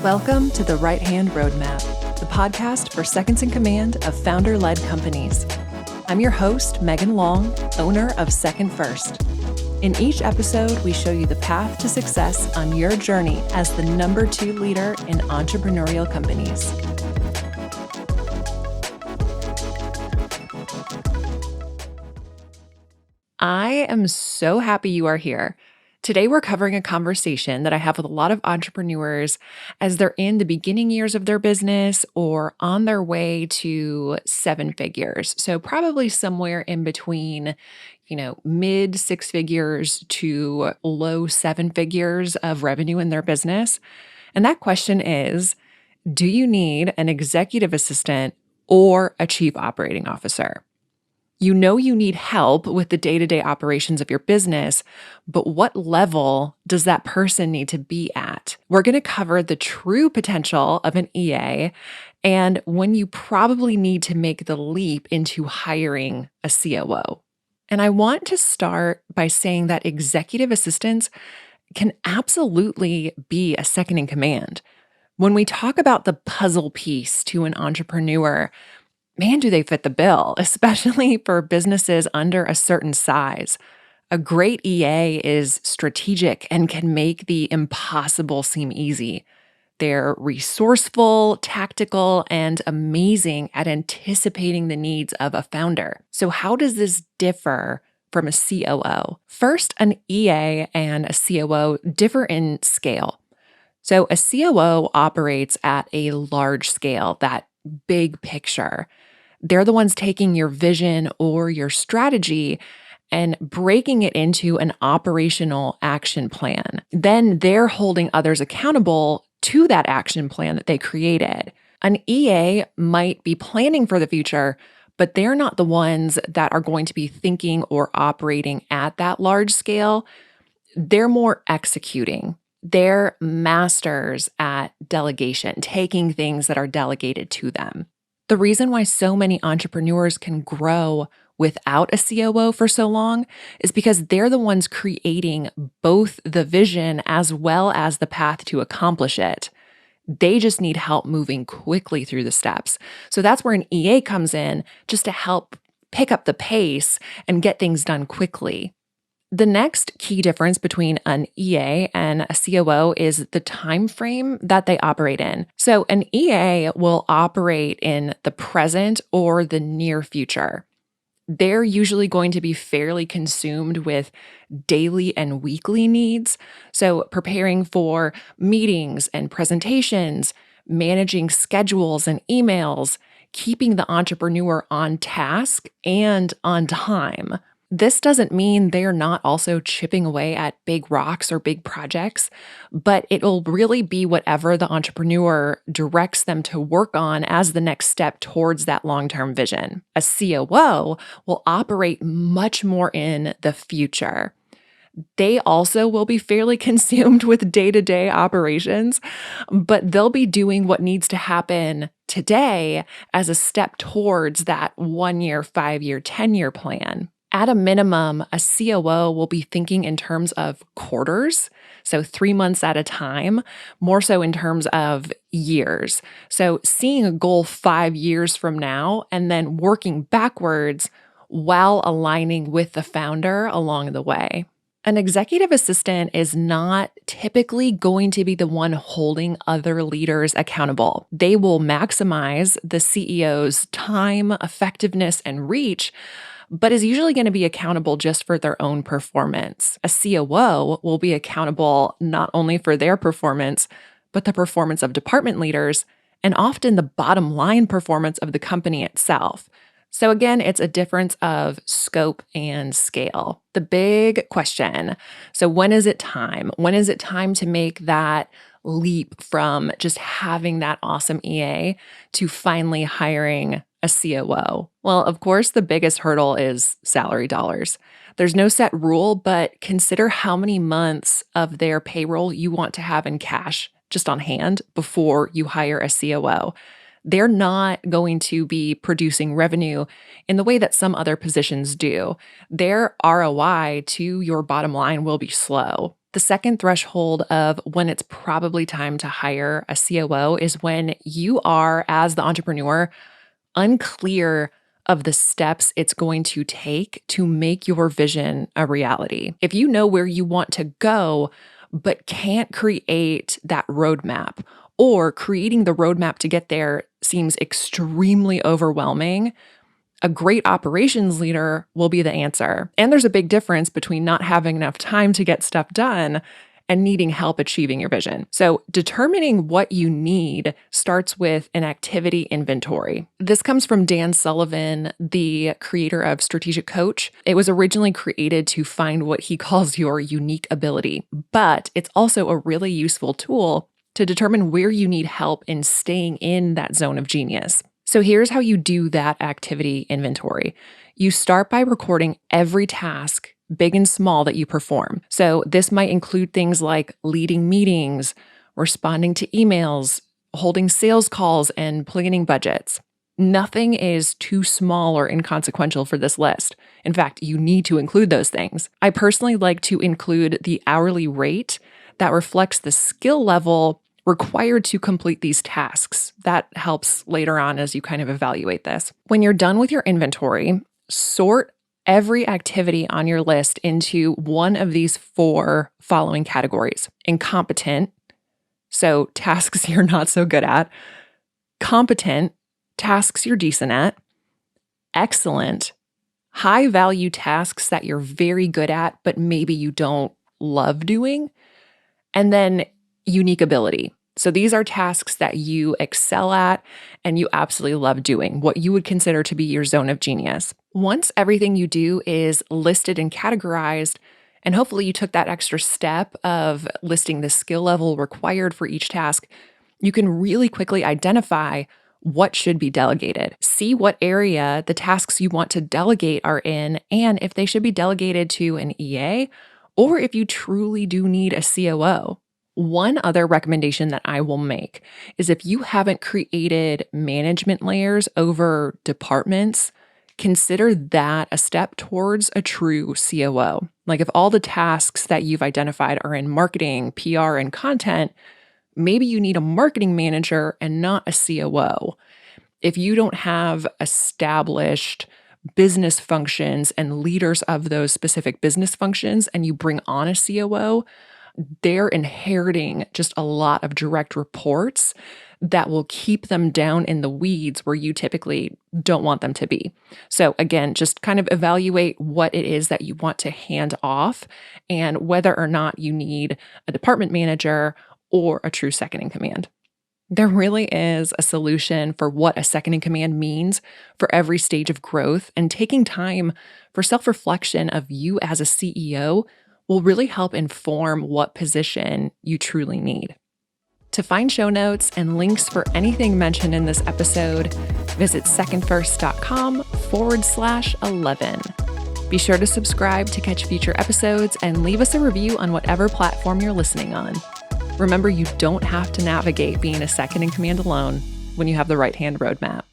Welcome to the Right Hand Roadmap, the podcast for seconds in command of founder-led companies. I'm your host, Megan Long, owner of Second First. In each episode, we show you the path to success on your journey as the number 2 leader in entrepreneurial companies. I am so happy you are here. Today, we're covering a conversation that I have with a lot of entrepreneurs as they're in the beginning years of their business or on their way to 7 figures. So probably somewhere in between, mid 6 figures to low 7 figures of revenue in their business. And that question is, do you need an executive assistant or a chief operating officer? You know you need help with the day-to-day operations of your business, but what level does that person need to be at? We're going to cover the true potential of an EA and when you probably need to make the leap into hiring a COO. And I want to start by saying that executive assistants can absolutely be a second in command. When we talk about the puzzle piece to an entrepreneur, man, do they fit the bill, especially for businesses under a certain size. A great EA is strategic and can make the impossible seem easy. They're resourceful, tactical, and amazing at anticipating the needs of a founder. So how does this differ from a COO? First, an EA and a COO differ in scale. So a COO operates at a large scale, that big picture. They're the ones taking your vision or your strategy and breaking it into an operational action plan. Then they're holding others accountable to that action plan that they created. An EA might be planning for the future, but they're not the ones that are going to be thinking or operating at that large scale. They're more executing. They're masters at delegation, taking things that are delegated to them. The reason why so many entrepreneurs can grow without a COO for so long is because they're the ones creating both the vision as well as the path to accomplish it. They just need help moving quickly through the steps. So that's where an EA comes in, just to help pick up the pace and get things done quickly. The next key difference between an EA and a COO is the time frame that they operate in. So an EA will operate in the present or the near future. They're usually going to be fairly consumed with daily and weekly needs. So preparing for meetings and presentations, managing schedules and emails, keeping the entrepreneur on task and on time. This doesn't mean they're not also chipping away at big rocks or big projects, but it'll really be whatever the entrepreneur directs them to work on as the next step towards that long-term vision. A COO will operate much more in the future. They also will be fairly consumed with day-to-day operations, but they'll be doing what needs to happen today as a step towards that 1-year, 5-year, 10-year plan. At a minimum, a COO will be thinking in terms of quarters, so 3 months at a time, more so in terms of years. So seeing a goal 5 years from now and then working backwards while aligning with the founder along the way. An executive assistant is not typically going to be the one holding other leaders accountable. They will maximize the CEO's time, effectiveness, and reach, but is usually going to be accountable just for their own performance. A COO will be accountable not only for their performance, but the performance of department leaders, and often the bottom line performance of the company itself. So again, it's a difference of scope and scale. The big question, so when is it time? When is it time to make that leap from just having that awesome EA to finally hiring a COO? Well, of course, the biggest hurdle is salary dollars. There's no set rule, but consider how many months of their payroll you want to have in cash just on hand before you hire a COO. They're not going to be producing revenue in the way that some other positions do. Their ROI to your bottom line will be slow. The second threshold of when it's probably time to hire a COO is when you are, as the entrepreneur, unclear of the steps it's going to take to make your vision a reality. If you know where you want to go, but can't create that roadmap, or creating the roadmap to get there seems extremely overwhelming, a great operations leader will be the answer. And there's a big difference between not having enough time to get stuff done and needing help achieving your vision. So determining what you need starts with an activity inventory. This comes from Dan Sullivan, the creator of Strategic Coach. It was originally created to find what he calls your unique ability, but it's also a really useful tool to determine where you need help in staying in that zone of genius. So here's how you do that activity inventory. You start by recording every task, big and small, that you perform. So this might include things like leading meetings, responding to emails, holding sales calls, and planning budgets. Nothing is too small or inconsequential for this list. In fact, you need to include those things. I personally like to include the hourly rate that reflects the skill level required to complete these tasks. That helps later on as you kind of evaluate this. When you're done with your inventory, sort every activity on your list into one of these 4 following categories: incompetent, so tasks you're not so good at; competent, tasks you're decent at; excellent, high value tasks that you're very good at, but maybe you don't love doing; and then unique ability. So these are tasks that you excel at and you absolutely love doing, what you would consider to be your zone of genius. Once everything you do is listed and categorized, and hopefully you took that extra step of listing the skill level required for each task, you can really quickly identify what should be delegated. See what area the tasks you want to delegate are in, and if they should be delegated to an EA, or if you truly do need a COO. One other recommendation that I will make is if you haven't created management layers over departments, consider that a step towards a true COO. Like if all the tasks that you've identified are in marketing, PR, and content, maybe you need a marketing manager and not a COO. If you don't have established business functions and leaders of those specific business functions and you bring on a COO, they're inheriting just a lot of direct reports that will keep them down in the weeds where you typically don't want them to be. So again, just kind of evaluate what it is that you want to hand off and whether or not you need a department manager or a true second in command. There really is a solution for what a second in command means for every stage of growth, and taking time for self-reflection of you as a CEO will really help inform what position you truly need. To find show notes and links for anything mentioned in this episode, visit secondfirst.com/11. Be sure to subscribe to catch future episodes and leave us a review on whatever platform you're listening on. Remember, you don't have to navigate being a second in command alone when you have the right hand roadmap.